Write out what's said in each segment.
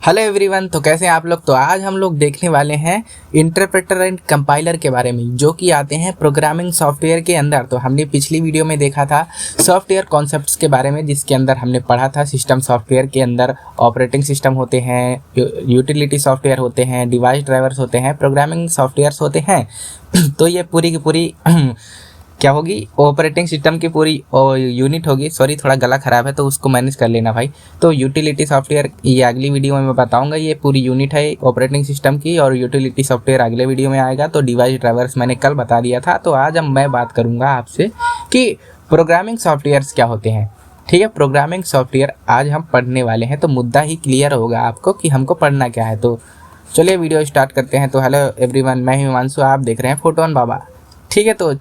Hello everyone. तो कैसे हैं आप लोग। तो आज हम लोग देखने वाले हैं इंटरप्रेटर एंड कंपाइलर के बारे में, जो कि आते हैं प्रोग्रामिंग सॉफ्टवेयर के अंदर। तो हमने पिछली वीडियो में देखा था सॉफ्टवेयर कॉन्सेप्ट्स के बारे में, जिसके अंदर हमने पढ़ा था सिस्टम सॉफ्टवेयर के अंदर ऑपरेटिंग सिस्टम होते हैं, यूटिलिटी सॉफ्टवेयर होते हैं, डिवाइस ड्राइवर्स होते हैं, प्रोग्रामिंग सॉफ्टवेयर्स होते हैं। तो ये पूरी की पूरी क्या होगी, ऑपरेटिंग सिस्टम की पूरी यूनिट होगी। सॉरी, थोड़ा गला ख़राब है तो उसको मैनेज कर लेना भाई। तो यूटिलिटी सॉफ्टवेयर ये अगली वीडियो में मैं बताऊंगा। ये पूरी यूनिट है ऑपरेटिंग सिस्टम की, और यूटिलिटी सॉफ्टवेयर अगले वीडियो में आएगा। तो डिवाइस ड्राइवर्स मैंने कल बता दिया था। तो आज मैं बात करूँगा आपसे कि प्रोग्रामिंग सॉफ्टवेयर्स क्या होते हैं। ठीक है, प्रोग्रामिंग सॉफ्टवेयर आज हम पढ़ने वाले हैं। तो मुद्दा ही क्लियर होगा आपको कि हमको पढ़ना क्या है। तो चलिए वीडियो स्टार्ट करते हैं। तो हेलो एवरीवन, मैं हिमांशु, आप देख रहे हैं फोटोन बाबा। ठीक है, तो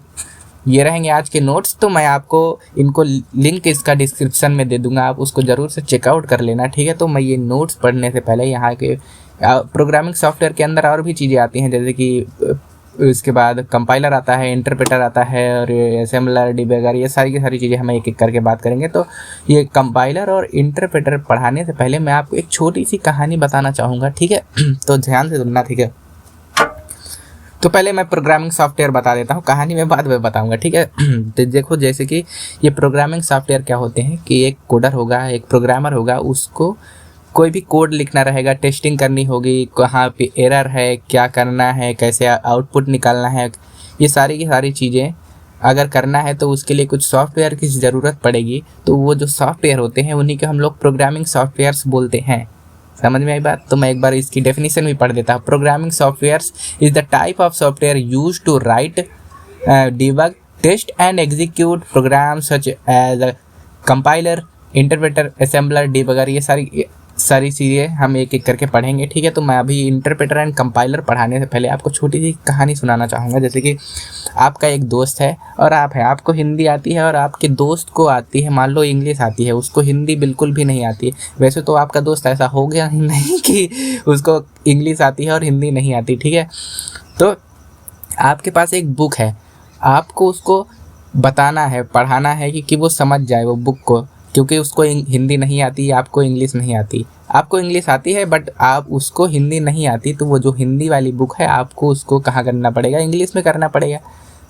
ये रहेंगे आज के नोट्स। तो मैं आपको इनको लिंक इसका डिस्क्रिप्शन में दे दूंगा, आप उसको ज़रूर से चेकआउट कर लेना। ठीक है, तो मैं ये नोट्स पढ़ने से पहले यहाँ के प्रोग्रामिंग सॉफ्टवेयर के अंदर और भी चीज़ें आती हैं, जैसे कि इसके बाद कंपाइलर आता है, इंटरप्रेटर आता है, और असेंबलर, डिबगर, ये सारी की सारी चीज़ें हम एक एक करके बात करेंगे। तो ये कंपाइलर और इंटरप्रेटर पढ़ाने से पहले मैं आपको एक छोटी सी कहानी बताना चाहूँगा। ठीक है, तो ध्यान से सुनना। ठीक है, तो पहले मैं प्रोग्रामिंग सॉफ्टवेयर बता देता हूँ, कहानी में बाद में बताऊंगा। ठीक है, तो देखो, जैसे कि ये प्रोग्रामिंग सॉफ्टवेयर क्या होते हैं कि एक कोडर होगा, एक प्रोग्रामर होगा, उसको कोई भी कोड लिखना रहेगा, टेस्टिंग करनी होगी, कहाँ पे एरर है, क्या करना है, कैसे आउटपुट निकालना है, ये सारी की सारी चीज़ें अगर करना है तो उसके लिए कुछ सॉफ्टवेयर की ज़रूरत पड़ेगी। तो वो जो सॉफ्टवेयर होते हैं उन्हीं को हम लोग प्रोग्रामिंग सॉफ्टवेयर्स बोलते हैं। समझ में आई बात। तो मैं एक बार इसकी डेफिनेशन भी पढ़ देता हूँ। Programming softwares is the type of software use to write, debug, test and execute program such as compiler, interpreter, assembler, debugger, ये सारी चीज़ें हम एक एक करके पढ़ेंगे। ठीक है, तो मैं अभी इंटरप्रेटर एंड कंपाइलर पढ़ाने से पहले आपको छोटी सी कहानी सुनाना चाहूँगा। जैसे कि आपका एक दोस्त है और आप हैं, आपको हिंदी आती है, और आपके दोस्त को आती है, मान लो इंग्लिश आती है, उसको हिंदी बिल्कुल भी नहीं आती है। वैसे तो आपका दोस्त ऐसा हो गया ही नहीं कि उसको इंग्लिश आती है और हिंदी नहीं आती। ठीक है, तो आपके पास एक बुक है, आपको उसको बताना है, पढ़ाना है कि वो समझ जाए वो बुक को, क्योंकि उसको हिंदी नहीं आती, आपको इंग्लिश नहीं आती। आपको इंग्लिश आती है बट आप उसको हिंदी नहीं आती, तो वो जो हिंदी वाली बुक है आपको उसको कहाँ करना पड़ेगा, इंग्लिश में करना पड़ेगा।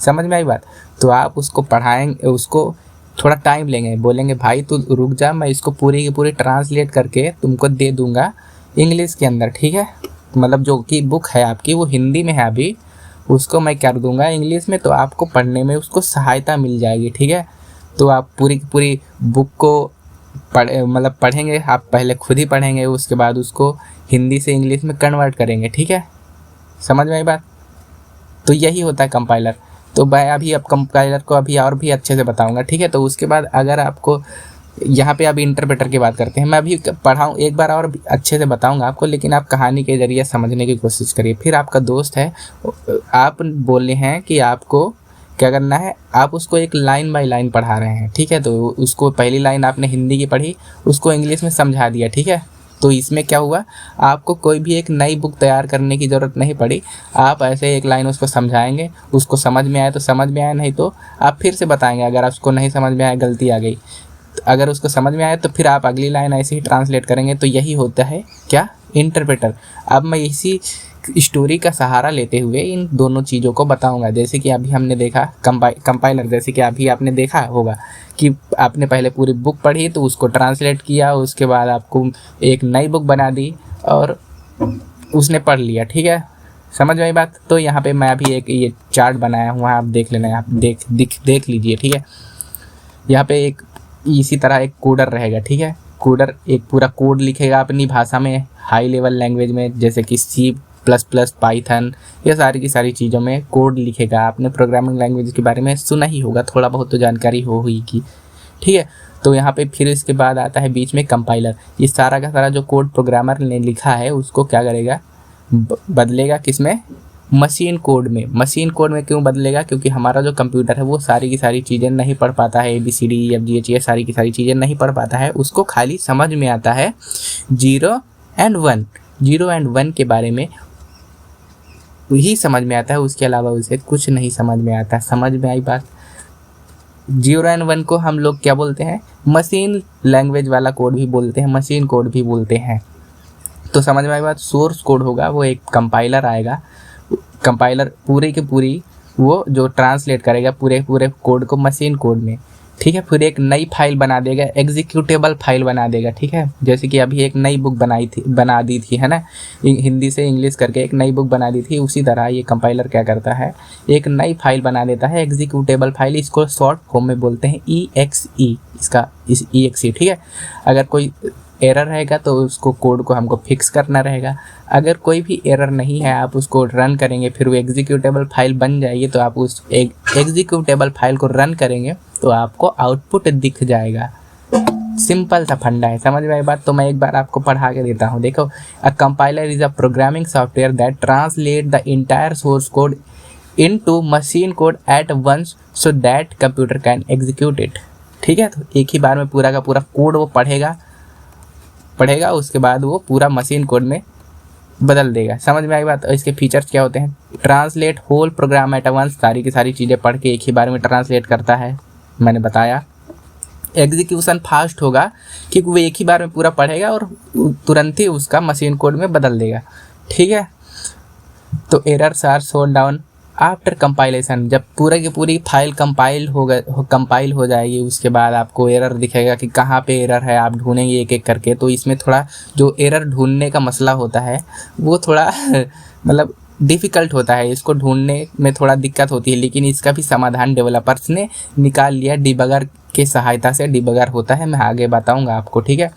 समझ में आई बात। तो आप उसको पढ़ाएंगे, उसको थोड़ा टाइम लेंगे, बोलेंगे भाई तू रुक जा, मैं इसको पूरी की पूरी ट्रांसलेट करके तुमको दे दूँगा इंग्लिश के अंदर। ठीक है, मतलब जो कि बुक है आपकी वो हिंदी में है अभी, उसको मैं कर दूँगा इंग्लिश में, तो आपको पढ़ने में उसको सहायता मिल जाएगी। ठीक है, तो आप पूरी की पूरी बुक को पढ़ेंगे। आप पहले खुद ही पढ़ेंगे, उसके बाद उसको हिंदी से इंग्लिश में कन्वर्ट करेंगे। ठीक है, समझ में आई बात। तो यही होता है कंपाइलर। तो मैं अभी अब कंपाइलर को अभी और भी अच्छे से बताऊंगा। ठीक है, तो उसके बाद अगर आपको यहाँ पे अभी इंटरप्रेटर की बात करते हैं, मैं अभी पढ़ाऊँ एक बार और अच्छे से बताऊंगा आपको, लेकिन आप कहानी के जरिए समझने की कोशिश करिए। फिर आपका दोस्त है, आप बोले हैं कि आपको क्या करना है, आप उसको एक लाइन बाय लाइन पढ़ा रहे हैं। ठीक है, तो उसको पहली लाइन आपने हिंदी की पढ़ी, उसको इंग्लिश में समझा दिया। ठीक है, तो इसमें क्या हुआ, आपको कोई भी एक नई बुक तैयार करने की ज़रूरत नहीं पड़ी। आप ऐसे एक लाइन उसको समझाएंगे, उसको समझ में आए तो समझ में आए, नहीं तो आप फिर से बताएंगे। अगर उसको नहीं समझ में आए, गलती आ गई, अगर उसको समझ में आए तो फिर आप अगली लाइन ऐसे ही ट्रांसलेट करेंगे। तो यही होता है क्या, इंटरप्रेटर। अब मैं इसी स्टोरी का सहारा लेते हुए इन दोनों चीज़ों को बताऊंगा। जैसे कि अभी हमने देखा कंपाइलर, जैसे कि अभी आपने देखा होगा कि आपने पहले पूरी बुक पढ़ी, तो उसको ट्रांसलेट किया, उसके बाद आपको एक नई बुक बना दी और उसने पढ़ लिया। ठीक है, समझ में आई बात। तो यहाँ पे मैं अभी एक ये चार्ट बनाया हुआ है, आप देख लेना, आप देख लीजिए। ठीक है, यहाँ पे एक इसी तरह एक कोडर रहेगा। ठीक है, कोडर एक पूरा कोड लिखेगा अपनी भाषा में, हाई लेवल लैंग्वेज में, जैसे कि C++, पाइथन, ये सारी की सारी चीज़ों में कोड लिखेगा। आपने प्रोग्रामिंग लैंग्वेज के बारे में सुना ही होगा, थोड़ा बहुत तो जानकारी होगी। ठीक है, तो यहाँ पे फिर इसके बाद आता है बीच में कंपाइलर। ये सारा का सारा जो कोड प्रोग्रामर ने लिखा है उसको क्या करेगा, बदलेगा किस में, मशीन कोड में। मशीन कोड में क्यों बदलेगा, क्योंकि हमारा जो कंप्यूटर है वो सारी की सारी चीज़ें नहीं पढ़ पाता है, ABCD, ये सारी की सारी चीज़ें नहीं पढ़ पाता है। उसको खाली समझ में आता है 0 और 1, 0 और 1 के बारे में ही समझ में आता है, उसके अलावा उसे कुछ नहीं समझ में आता। समझ में आई बात। 0 और 1 को हम लोग क्या बोलते हैं, मशीन लैंग्वेज वाला कोड भी बोलते हैं, मशीन कोड भी बोलते हैं। तो समझ में आई बात। सोर्स कोड होगा वो एक कंपाइलर आएगा, कंपाइलर पूरी की पूरी वो जो ट्रांसलेट करेगा पूरे कोड को मशीन कोड में, ठीक है। फिर एक नई फाइल बना देगा, एग्जीक्यूटेबल फाइल बना देगा, ठीक है। जैसे कि अभी एक नई बुक बना दी थी, है ना, हिंदी से इंग्लिश करके एक नई बुक बना दी थी, उसी तरह ये कंपाइलर क्या करता है, एक नई फाइल बना देता है, एग्जीक्यूटेबल फाइल। इसको शॉर्ट फॉर्म में बोलते हैं EXE, इसका EXE, ठीक है। अगर कोई एरर रहेगा तो उसको कोड को हमको फिक्स करना रहेगा। अगर कोई भी एरर नहीं है, आप उसको रन करेंगे, फिर वो एग्जीक्यूटेबल फाइल बन जाएगी, तो आप उस एग्जीक्यूटेबल फाइल को रन करेंगे तो आपको आउटपुट दिख जाएगा। सिंपल सा फंडा है, समझ में आई बात। तो मैं एक बार आपको पढ़ा के देता हूँ, देखो। A compiler is a programming software that translate the entire source code into machine code at once so that computer can execute it, ठीक है। तो एक ही बार में पूरा का पूरा कोड वो पढ़ेगा, उसके बाद वो पूरा मशीन कोड में बदल देगा। समझ में आई बात। और इसके फीचर्स क्या होते हैं, translate whole program at once, सारी की सारी चीज़ें पढ़ के एक ही बार में ट्रांसलेट करता है, मैंने बताया। एग्जीक्यूशन फास्ट होगा क्योंकि वो एक ही बार में पूरा पढ़ेगा और तुरंत ही उसका मशीन कोड में बदल देगा, ठीक है। तो errors are shown down after compilation, जब पूरे की पूरी फाइल कंपाइल हो जाएगी उसके बाद आपको एरर दिखेगा कि कहाँ पे एरर है, आप ढूंढेंगे एक एक करके। तो इसमें थोड़ा जो एरर ढूंढने का मसला होता है वो थोड़ा मतलब डिफ़िकल्ट होता है, इसको ढूंढने में थोड़ा दिक्कत होती है, लेकिन इसका भी समाधान डेवलपर्स ने निकाल लिया डिबगर की सहायता से। डिबगर होता है, मैं आगे बताऊँगा आपको, ठीक है।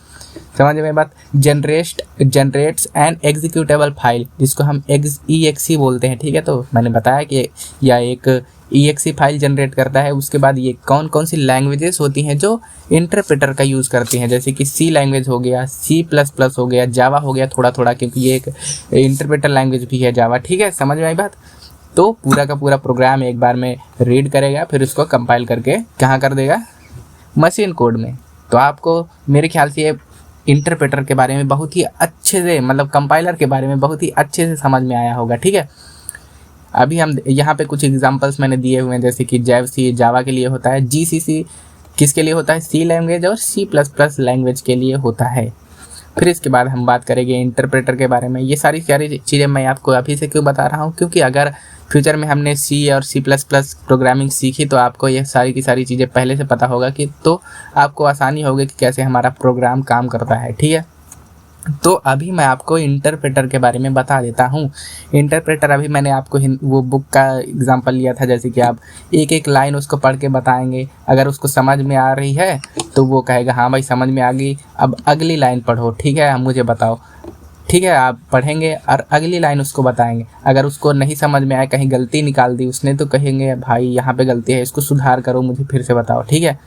समझ में बात। जनरेट्स एन एग्जीक्यूटेबल फाइल, जिसको हम EXE बोलते हैं, ठीक है। तो मैंने बताया कि यह एक EXE फाइल जनरेट करता है। उसके बाद ये कौन कौन सी लैंग्वेजेस होती हैं जो इंटरप्रेटर का यूज़ करती हैं, जैसे कि C लैंग्वेज हो गया, C++ हो गया, जावा हो गया थोड़ा थोड़ा, क्योंकि ये एक इंटरप्रेटर लैंग्वेज भी है जावा, ठीक है। समझ में आई बात। तो पूरा का पूरा प्रोग्राम एक बार में रीड करेगा, फिर उसको कंपाइल करके कहाँ कर देगा, मशीन कोड में। तो आपको मेरे ख्याल से ये इंटरप्रेटर के बारे में बहुत ही अच्छे से, मतलब कंपाइलर के बारे में बहुत ही अच्छे से समझ में आया होगा, ठीक है। अभी हम यहाँ पे कुछ एग्जांपल्स मैंने दिए हुए हैं, जैसे कि जावा के लिए होता है, GCC किसके लिए होता है, C लैंग्वेज, और C++ लैंग्वेज के लिए होता है। फिर इसके बाद हम बात करेंगे इंटरप्रेटर के बारे में। ये सारी चीज़ें मैं आपको अभी से क्यों बता रहा हूँ, क्योंकि अगर फ्यूचर में हमने C और C++ प्रोग्रामिंग सीखी तो आपको ये सारी की सारी चीज़ें पहले से पता होगा कि तो आपको आसानी होगी कि कैसे हमारा प्रोग्राम काम करता है, ठीक है। तो अभी मैं आपको इंटरप्रेटर के बारे में बता देता हूँ। इंटरप्रेटर अभी मैंने आपको वो बुक का एग्जांपल लिया था, जैसे कि आप एक एक लाइन उसको पढ़ के बताएंगे, अगर उसको समझ में आ रही है तो वो कहेगा हाँ भाई समझ में आ गई, अब अगली लाइन पढ़ो, ठीक है, मुझे बताओ, ठीक है। आप पढ़ेंगे और अगली लाइन उसको बताएंगे। अगर उसको नहीं समझ में आए, कहीं गलती निकाल दी उसने, तो कहेंगे भाई यहाँ पे गलती है, इसको सुधार करो, मुझे फिर से बताओ, ठीक है।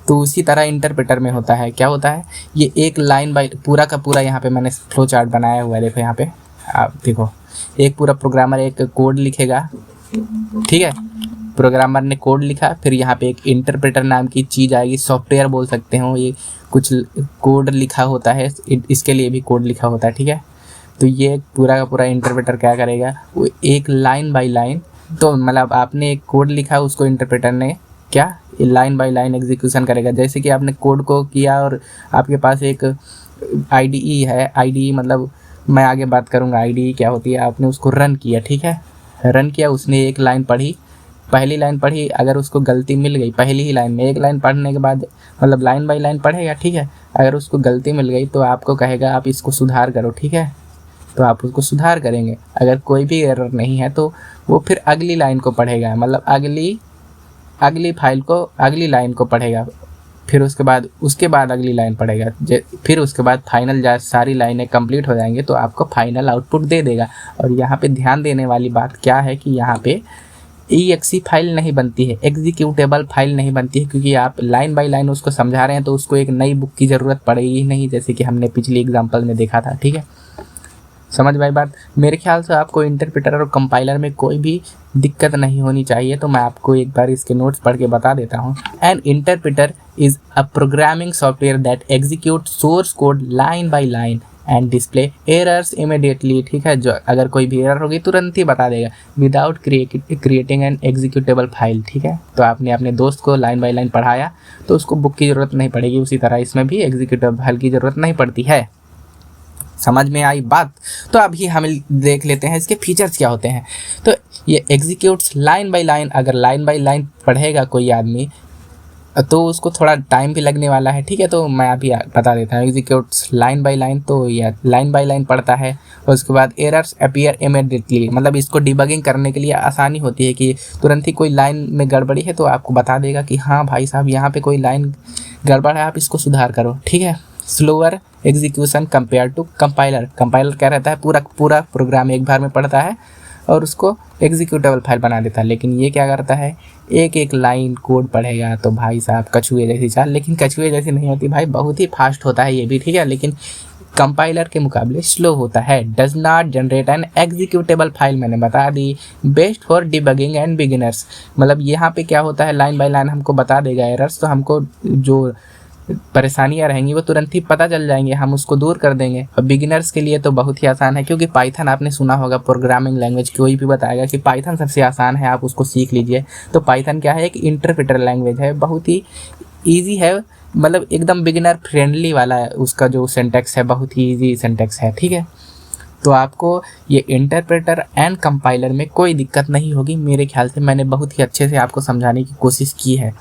तो उसी तरह इंटरप्रेटर में होता है, क्या होता है, ये एक लाइन बाय पूरा का पूरा, यहाँ पे मैंने फ्लो चार्ट बनाया हुआ है, देखो यहाँ पे आप देखो, एक पूरा प्रोग्रामर एक कोड लिखेगा, ठीक है। प्रोग्रामर ने कोड लिखा, फिर यहाँ पे एक इंटरप्रेटर नाम की चीज़ आएगी, सॉफ्टवेयर बोल सकते हो, ये कुछ कोड लिखा होता है, इसके लिए भी कोड लिखा होता है, ठीक है। तो ये पूरा का पूरा इंटरप्रेटर क्या करेगा, वो एक लाइन बाय लाइन, तो मतलब आपने एक कोड लिखा, उसको इंटरप्रेटर ने क्या लाइन बाय लाइन एग्जीक्यूशन करेगा। जैसे कि आपने कोड को किया और आपके पास एक IDE है, IDE मतलब मैं आगे बात करूँगा IDE क्या होती है, आपने उसको रन किया, ठीक है। रन किया, उसने एक लाइन पढ़ी, पहली लाइन पढ़ी, अगर उसको गलती मिल गई पहली ही लाइन में, एक लाइन पढ़ने के बाद मतलब लाइन बाय लाइन पढ़ेगा, ठीक है। अगर उसको गलती मिल गई तो आपको कहेगा आप इसको सुधार करो, ठीक है। तो आप उसको सुधार करेंगे। अगर कोई भी एरर नहीं है तो वो फिर अगली लाइन को पढ़ेगा, मतलब अगली फाइल को, अगली लाइन को पढ़ेगा, फिर उसके बाद अगली लाइन पढ़ेगा, फिर उसके बाद फाइनल सारी लाइनें कंप्लीट हो जाएंगे तो आपको फाइनल आउटपुट दे देगा। और यहाँ पे ध्यान देने वाली बात क्या है कि यहाँ पे EXE फाइल नहीं बनती है, एग्जीक्यूटेबल फाइल नहीं बनती है, क्योंकि आप लाइन बाय लाइन उसको समझा रहे हैं तो उसको एक नई बुक की ज़रूरत पड़ेगी नहीं, जैसे कि हमने पिछली एग्जाम्पल में देखा था, ठीक है। समझ में आई बात। मेरे ख्याल से आपको इंटरप्रेटर और कंपाइलर में कोई भी दिक्कत नहीं होनी चाहिए, तो मैं आपको एक बार इसके नोट्स पढ़ के बता देता हूँ। N interpreter is a programming software that execute source code line by line and display errors immediately, ठीक है। जो अगर कोई भी एरर होगी तुरंत ही बता देगा, without creating an executable file, ठीक है। तो आपने अपने दोस्त को लाइन बाय लाइन पढ़ाया तो उसको बुक की ज़रूरत नहीं पड़ेगी, उसी तरह इसमें भी एग्जीक्यूटेबल फाइल की ज़रूरत नहीं पड़ती है। समझ में आई बात? तो अभी हम देख लेते हैं इसके फीचर्स क्या होते हैं। तो ये एग्जीक्यूट्स लाइन बाय लाइन, अगर लाइन बाय लाइन पढ़ेगा कोई आदमी तो उसको थोड़ा टाइम भी लगने वाला है, ठीक है। तो मैं अभी बता देता हूँ, एग्जीक्यूट्स लाइन बाय लाइन, तो यह लाइन बाय लाइन पढ़ता है। और उसके बाद एरर्स अपीयर इमीडिएटली, मतलब इसको डिबगिंग करने के लिए आसानी होती है कि तुरंत ही कोई लाइन में गड़बड़ी है तो आपको बता देगा कि हाँ भाई साहब यहाँ पे कोई लाइन गड़बड़ है, आप इसको सुधार करो, ठीक है। Slower execution compare to compiler, compiler क्या रहता है, पूरा प्रोग्राम एक बार में पढ़ता है और उसको एग्जीक्यूटेबल फाइल बना देता है। लेकिन ये क्या करता है, एक एक लाइन कोड पढ़ेगा तो भाई साहब कछुए जैसी चाल, लेकिन कछुए जैसी नहीं होती भाई, बहुत ही फास्ट होता है ये भी, ठीक है। लेकिन कंपाइलर के मुकाबले स्लो होता है। Does not generate an executable file, मैंने बता दी। Best for debugging and beginners, मतलब यहाँ पे क्या होता है, लाइन बाय लाइन हमको बता देगा एरर्स, तो हमको जो परेशानियां रहेंगी वो तुरंत ही पता चल जाएंगे, हम उसको दूर कर देंगे। और बिगिनर्स के लिए तो बहुत ही आसान है, क्योंकि पाइथन आपने सुना होगा प्रोग्रामिंग लैंग्वेज, कोई भी बताएगा कि पाइथन सबसे आसान है, आप उसको सीख लीजिए। तो पाइथन क्या है, एक इंटरप्रेटर लैंग्वेज है, बहुत ही ईजी है, मतलब एकदम बिगिनर फ्रेंडली वाला है, उसका जो सिंटैक्स है बहुत ही ईजी सिंटैक्स है, ठीक है। तो आपको ये इंटरप्रेटर एंड कंपाइलर में कोई दिक्कत नहीं होगी मेरे ख्याल से, मैंने बहुत ही अच्छे से आपको समझाने की कोशिश की है,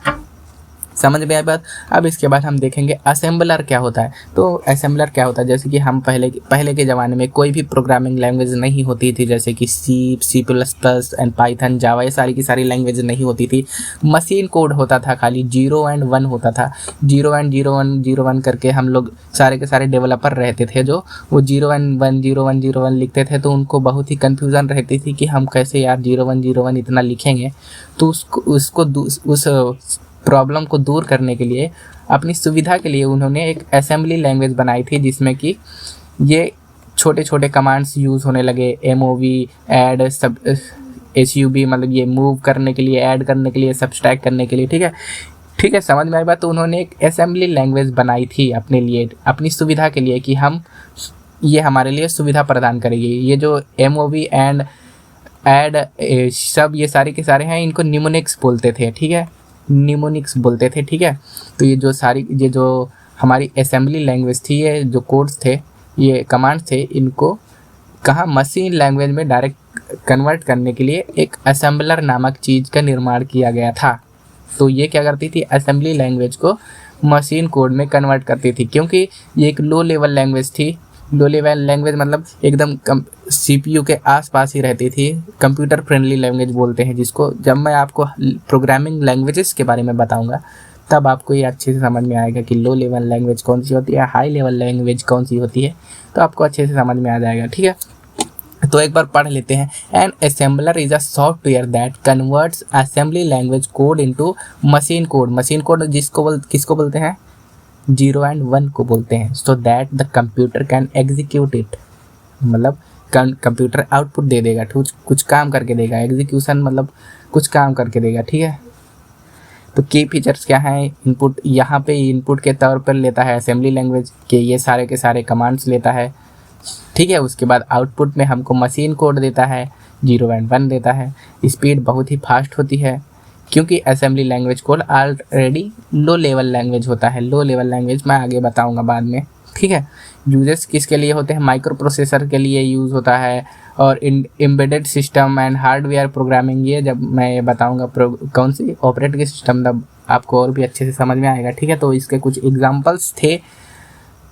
समझ में आई बात। अब इसके बाद हम देखेंगे असेंबलर क्या होता है। तो असेंबलर क्या होता है, जैसे कि हम पहले के ज़माने में कोई भी प्रोग्रामिंग लैंग्वेज नहीं होती थी, जैसे कि C plus plus and Python Java, ये सारी की सारी लैंग्वेज नहीं होती थी। मशीन कोड होता था, खाली 0 एंड 1 होता था, 0 एंड 0 1 0 1 करके हम लोग सारे के सारे डेवलपर रहते थे जो वो 0 एंड 1 0 1 0 1 लिखते थे। तो उनको बहुत ही कन्फ्यूज़न रहती थी कि हम कैसे यार 0 1 0 1 इतना लिखेंगे। तो उस प्रॉब्लम को दूर करने के लिए, अपनी सुविधा के लिए उन्होंने एक असेंबली लैंग्वेज बनाई थी, जिसमें कि ये छोटे छोटे कमांड्स यूज़ होने लगे, MOV ऐड सब SUB, मतलब ये मूव करने के लिए, ऐड करने के लिए, सब्सट्रैक्ट करने के लिए, ठीक है, समझ में आई बात। तो उन्होंने एक असेंबली लैंग्वेज बनाई थी अपने लिए, अपनी सुविधा के लिए, कि ये हमारे लिए सुविधा प्रदान करेगी। ये जो MOV एंड ऐड सब ये सारे के सारे हैं, इनको निमोनिक्स बोलते थे, ठीक है, निमोनिक्स बोलते थे, ठीक है। तो ये जो हमारी असेंबली लैंग्वेज थी, ये जो कोड्स थे, ये कमांड्स थे, इनको कहाँ मशीन लैंग्वेज में डायरेक्ट कन्वर्ट करने के लिए एक असेंबलर नामक चीज़ का निर्माण किया गया था। तो ये क्या करती थी, असेंबली लैंग्वेज को मशीन कोड में कन्वर्ट करती थी, क्योंकि ये एक लो लेवल लैंग्वेज थी। लो लेवल लैंग्वेज मतलब एकदम CPU के आसपास ही रहती थी, कंप्यूटर फ्रेंडली लैंग्वेज बोलते हैं जिसको। जब मैं आपको प्रोग्रामिंग लैंग्वेजेस के बारे में बताऊंगा तब आपको ये अच्छे से समझ में आएगा कि लो लेवल लैंग्वेज कौन सी होती है, हाई लेवल लैंग्वेज कौन सी होती है, तो आपको अच्छे से समझ में आ जाएगा, ठीक है। तो एक बार पढ़ लेते हैं। An assembler is a software that converts assembly language code into machine code. Machine code किसको बोलते हैं, 0 एंड 1 को बोलते हैं। So that the computer can execute it, मतलब कंप्यूटर आउटपुट दे देगा, कुछ काम करके देगा। एग्जीक्यूशन मतलब कुछ काम करके देगा, ठीक है। तो की फीचर्स क्या हैं, इनपुट, यहाँ पे इनपुट के तौर पर लेता है असेंबली लैंग्वेज के ये सारे के सारे कमांड्स लेता है, ठीक है। उसके बाद आउटपुट में हमको मशीन कोड देता है, 0 एंड 1 देता है। स्पीड बहुत ही फास्ट होती है, क्योंकि assembly language code already low level language होता है। लो लेवल लैंग्वेज मैं आगे बताऊंगा बाद में, ठीक है। यूजेस किसके लिए होते हैं, माइक्रो प्रोसेसर के लिए यूज़ होता है, और embedded system and hardware programming, ये जब मैं बताऊंगा कौन सी ऑपरेटिंग सिस्टम, तब आपको और भी अच्छे से समझ में आएगा, ठीक है। तो इसके कुछ एग्जाम्पल्स थे,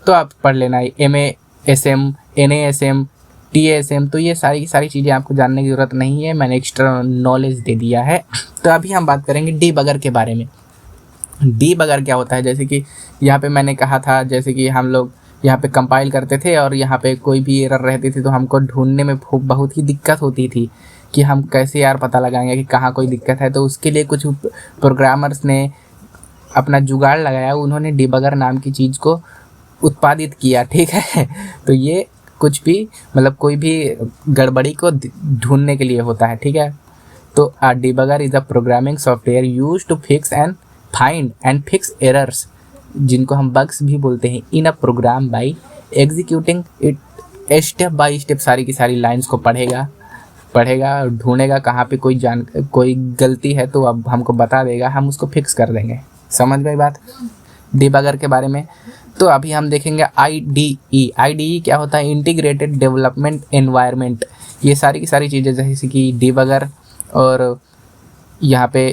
तो आप पढ़ लेना, MASM, NASM, TASM। तो ये सारी की सारी चीज़ें आपको जानने की ज़रूरत नहीं है, मैंने एक्स्ट्रा नॉलेज दे दिया है। तो अभी हम बात करेंगे डीबगर के बारे में। डीबगर क्या होता है, जैसे कि यहाँ पे मैंने कहा था, जैसे कि हम लोग यहाँ पे कंपाइल करते थे और यहाँ पे कोई भी एरर रहती थी तो हमको ढूंढने में बहुत ही दिक्कत होती थी कि हम कैसे यार पता लगाएंगे कि कहाँ कोई दिक्कत है। तो उसके लिए कुछ प्रोग्रामर्स ने अपना जुगाड़ लगाया, उन्होंने डीबगर नाम की चीज़ को उत्पादित किया, ठीक है। तो ये कुछ भी मतलब कोई भी गड़बड़ी को ढूंढने के लिए होता है, ठीक है। तो a debugger is a programming software used to fix and find and fix errors, जिनको हम बग्स भी बोलते हैं, in a program by executing it step by step. सारी की सारी लाइंस को पढ़ेगा ढूंढेगा, कहाँ पे कोई गलती है तो अब हमको बता देगा, हम उसको फिक्स कर देंगे। समझ गए बात डीबगर के बारे में। तो अभी हम देखेंगे IDE क्या होता है, इंटीग्रेटेड डेवलपमेंट एनवायरनमेंट। ये सारी की सारी चीज़ें जैसे कि डिबगर और यहाँ पे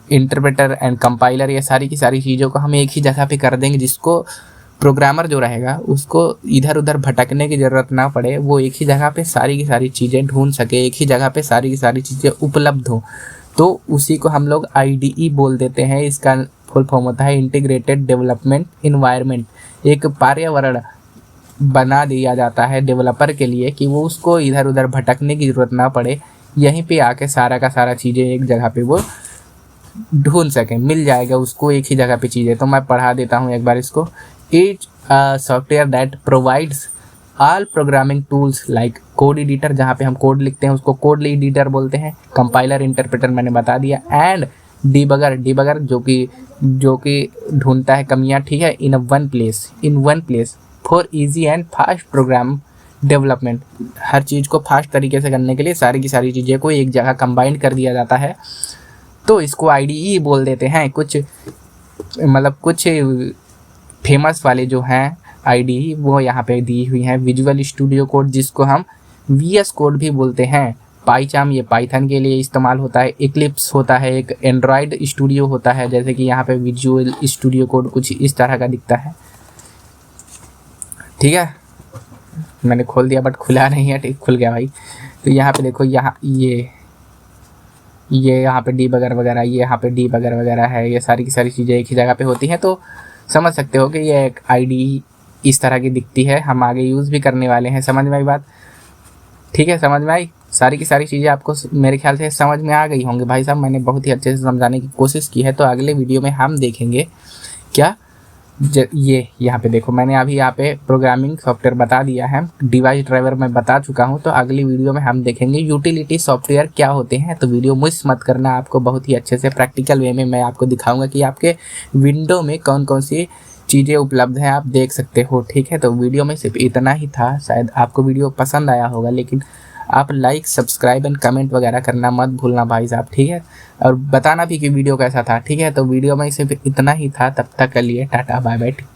इंटरप्रेटर एंड कंपाइलर, ये सारी की सारी चीज़ों को हम एक ही जगह पे कर देंगे, जिसको प्रोग्रामर जो रहेगा उसको इधर उधर भटकने की ज़रूरत ना पड़े, वो एक ही जगह पे सारी की सारी चीज़ें ढूंढ सके, एक ही जगह पे सारी की सारी चीज़ें उपलब्ध हो। तो उसी को हम लोग IDE बोल देते हैं। इसका फुल फॉर्म होता है इंटीग्रेटेड डेवलपमेंट इन्वायरमेंट। एक पर्यावरण बना दिया जाता है डेवलपर के लिए कि वो उसको इधर उधर भटकने की ज़रूरत ना पड़े, यहीं पे आके सारा का सारा चीज़ें एक जगह पे वो ढूंढ सकें, मिल जाएगा उसको एक ही जगह पे चीज़ें। तो मैं पढ़ा देता हूँ एक बार इसको। It software that provides all programming tools like code editor, जहाँ पे हम कोड लिखते हैं उसको कोड एडिटर बोलते हैं, कंपाइलर इंटरप्रेटर मैंने बता दिया, एंड डिबगर जो कि ढूंढता है कमियां, ठीक है, in one place for easy and fast program development. हर चीज़ को फास्ट तरीके से करने के लिए सारी की सारी चीज़ें को एक जगह कंबाइन कर दिया जाता है, तो इसको IDE बोल देते हैं। कुछ फेमस वाले जो हैं IDE वो यहाँ पे दी हुई हैं। विजुअल स्टूडियो कोड, जिसको हम VS कोड भी बोलते हैं। पाइचाम, ये पाइथन के लिए इस्तेमाल होता है। इक्लिप्स होता है, एक एंड्रॉयड स्टूडियो होता है, जैसे कि यहाँ पे विजुअल स्टूडियो कोड कुछ इस तरह का दिखता है, ठीक है। मैंने खोल दिया बट खुला नहीं है, ठीक, खुल गया भाई। तो यहाँ पे देखो, यहाँ ये यहाँ पे डिबगर वगैरह, ये यहाँ पे डिबगर वगैरह है, ये सारी की सारी चीज़ें एक ही जगह पे होती हैं। तो समझ सकते हो कि ये एक IDE इस तरह की दिखती है, हम आगे यूज़ भी करने वाले हैं। समझ में आई बात? ठीक है, समझ में आई? सारी की सारी चीज़ें आपको मेरे ख्याल से समझ में आ गई होंगी भाई साहब। मैंने बहुत ही अच्छे से समझाने की कोशिश की है। तो अगले वीडियो में हम देखेंगे क्या, ये यहाँ पे देखो, मैंने अभी यहाँ पे प्रोग्रामिंग सॉफ्टवेयर बता दिया है, डिवाइस ड्राइवर मैं बता चुका हूँ। तो अगली वीडियो में हम देखेंगे यूटिलिटी सॉफ्टवेयर क्या होते हैं। तो वीडियो मिस मत करना, आपको बहुत ही अच्छे से प्रैक्टिकल वे में मैं आपको दिखाऊंगा कि आपके विंडो में कौन कौन सी चीज़ें उपलब्ध हैं, आप देख सकते हो, ठीक है। तो वीडियो में सिर्फ इतना ही था। शायद आपको वीडियो पसंद आया होगा, लेकिन आप लाइक, सब्सक्राइब एंड कमेंट वगैरह करना मत भूलना भाई साहब, ठीक है। और बताना भी कि वीडियो कैसा था, ठीक है। तो वीडियो में सिर्फ इतना ही था, तब तक के लिए टाटा बाय बाय।